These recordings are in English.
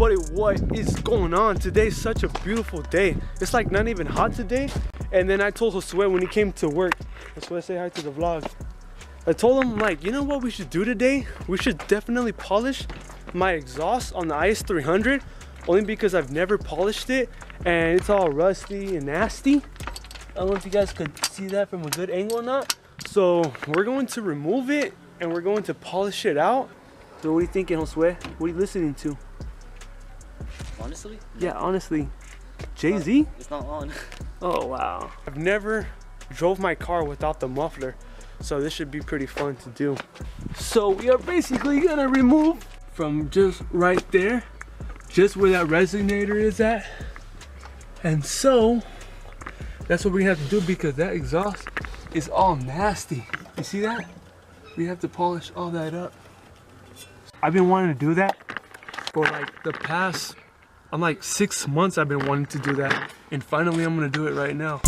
everybody, what is going on? Today's such a beautiful day. It's like not even hot today. And then I told Josue when he came to work, Josue, say hi to the vlog. I told him, like, you know what we should do today? We should definitely polish my exhaust on the is300, only because I've never polished it and it's all rusty and nasty. I don't know if you guys could see that from a good angle or not. So we're going to remove it and we're going to polish it out. So what are you thinking, Josue? What are you listening to? Honestly? Yeah, honestly. Jay-Z? It's not on. Oh, wow. I've never drove my car without the muffler, so this should be pretty fun to do. So we are basically gonna remove from just right there, just where that resonator is at. And so that's what we have to do because that exhaust is all nasty. You see that? We have to polish all that up. I've been wanting to do that for like the past, I'm like 6 months I've been wanting to do that. And finally I'm gonna do it right now.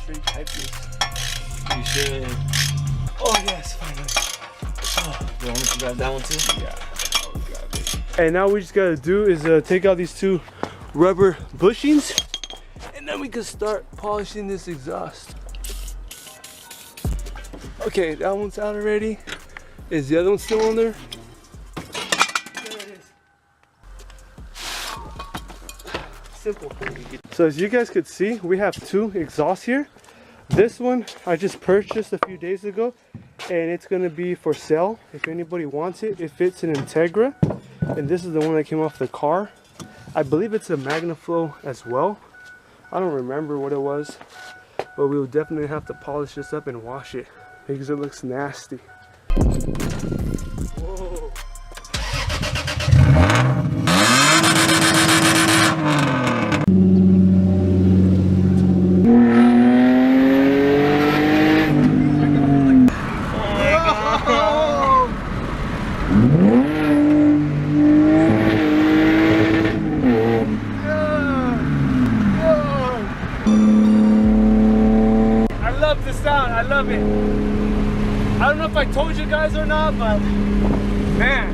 You should. Oh yes, finally. Oh, you want me to grab that one too? Yeah, I'll grab it. And now we just gotta do is take out these two rubber bushings, and then we can start polishing this exhaust. Okay, that one's out already. Is the other one still on there? There it is. Simple. So as you guys could see, we have two exhausts here. This one I just purchased a few days ago, and it's gonna be for sale if anybody wants it. It fits an Integra, and this is the one that came off the car. I believe it's a MagnaFlow as well. I don't remember what it was, but we will definitely have to polish this up and wash it because it looks nasty. Whoa. I love the sound, I love it. I don't know if I told you guys or not, but man,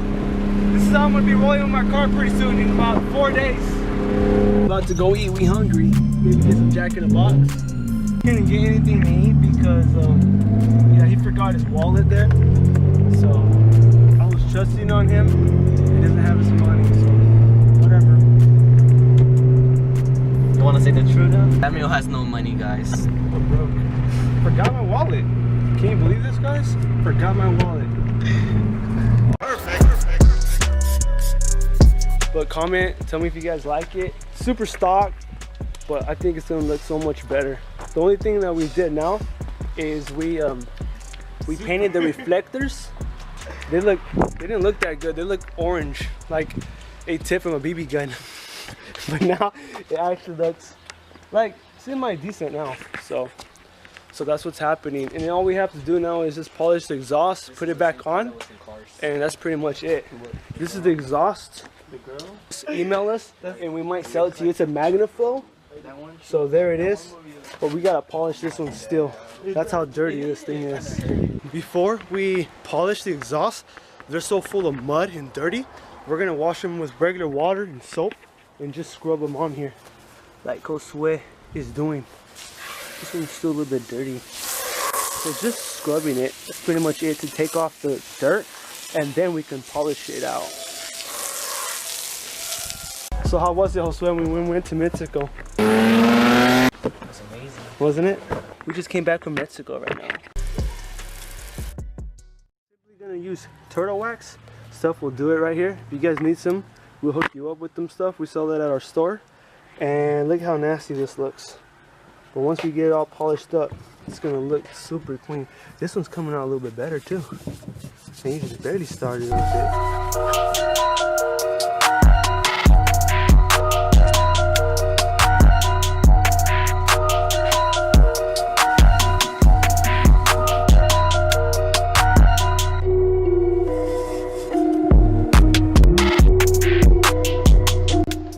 this is how I'm gonna be rolling with my car pretty soon in about 4 days. About to go eat, we hungry. Maybe get some Jack in the Box. Didn't get anything to eat because yeah, he forgot his wallet there. So I was trusting on him. He doesn't have his money, so whatever. You want to say the truth now? Samuel has no money, guys. I'm broke. Forgot my wallet. Can you believe this, guys? Forgot my wallet. Perfect. But comment, tell me if you guys like it. Super stock, but I think it's gonna look so much better. The only thing that we did now is we painted the reflectors. They didn't look that good. They look orange, like a tip from a BB gun. But now it actually looks like semi-decent now. So that's what's happening. And then all we have to do now is just polish the exhaust, put it back on, and that's pretty much it. This is the exhaust. Just email us and we might sell it to you. It's a MagnaFlow. So there it is. But we gotta polish this one still. That's how dirty this thing is. Before we polish the exhaust, they're so full of mud and dirty. We're gonna wash them with regular water and soap and just scrub them on here like Josue is doing. This one's still a little bit dirty. So just scrubbing it, that's pretty much it to take off the dirt, and then we can polish it out. So how was it, Josue, when we went to Mexico? It was amazing. Wasn't it? We just came back from Mexico right now. Simply gonna use turtle wax. Stuff, we'll do it right here. If you guys need some, we'll hook you up with them stuff. We sell that at our store. And look how nasty this looks. But once we get it all polished up, it's gonna look super clean. This one's coming out a little bit better too. And you just barely started with it.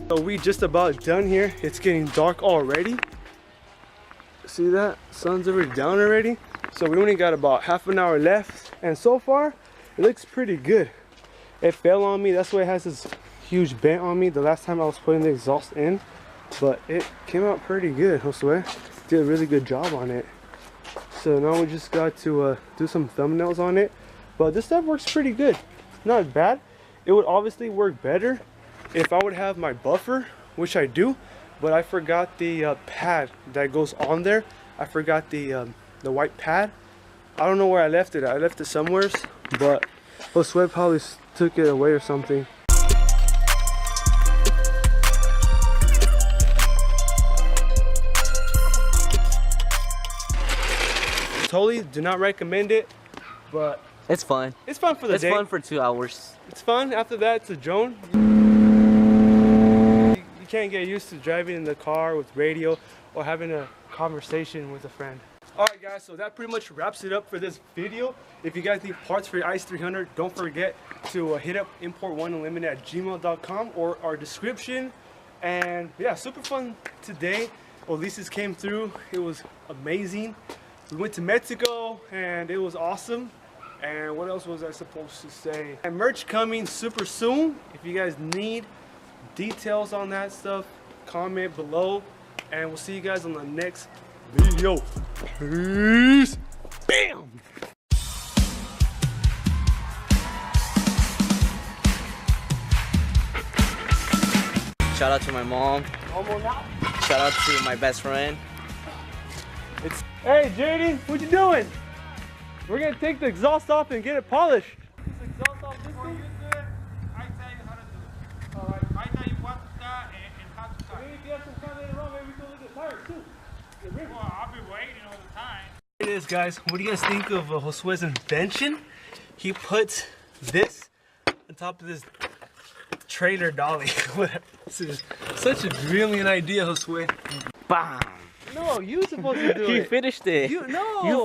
So we just about done here. It's getting dark already. See that? Sun's already down already. So we only got about half an hour left, and so far it looks pretty good. It fell on me, that's why it has this huge bent on me the last time I was putting the exhaust in, but it came out pretty good. Josue did a really good job on it. So now we just got to do some thumbnails on it, but this stuff works pretty good. Not bad. It would obviously work better if I would have my buffer, which I do, but I forgot the pad that goes on there. I forgot the white pad. I don't know where I left it. I left it somewhere, but Josue probably took it away or something. Totally do not recommend it, but It's fun. it's fun for the day. It's fun for 2 hours. It's fun. After that, it's a drone. You can't get used to driving in the car with radio or having a conversation with a friend. Alright guys, so that pretty much wraps it up for this video. If you guys need parts for your is300, don't forget to hit up import1unlimited@gmail.com or our description. And yeah, super fun today. Elise's came through. It was amazing. We went to Mexico and it was awesome. And what else was I supposed to say? And merch coming super soon. If you guys need details on that stuff, comment below. And we'll see you guys on the next video. Peace. Bam. Shout out to my mom. Shout out to my best friend. Hey JD, what you doing? We're gonna take the exhaust off and get it polished. This exhaust off this Before thing? you do it, I tell you how to do it. Alright. I tell you what to start and how to start. Maybe if you have some time later on, maybe we can look at tires too. Well, I'll be waiting all the time. It is, guys. What do you guys think of Josue's invention? He puts this on top of this trailer dolly. This is such a brilliant idea, Josue. Bam! No, you're supposed to do He it. finished it. No.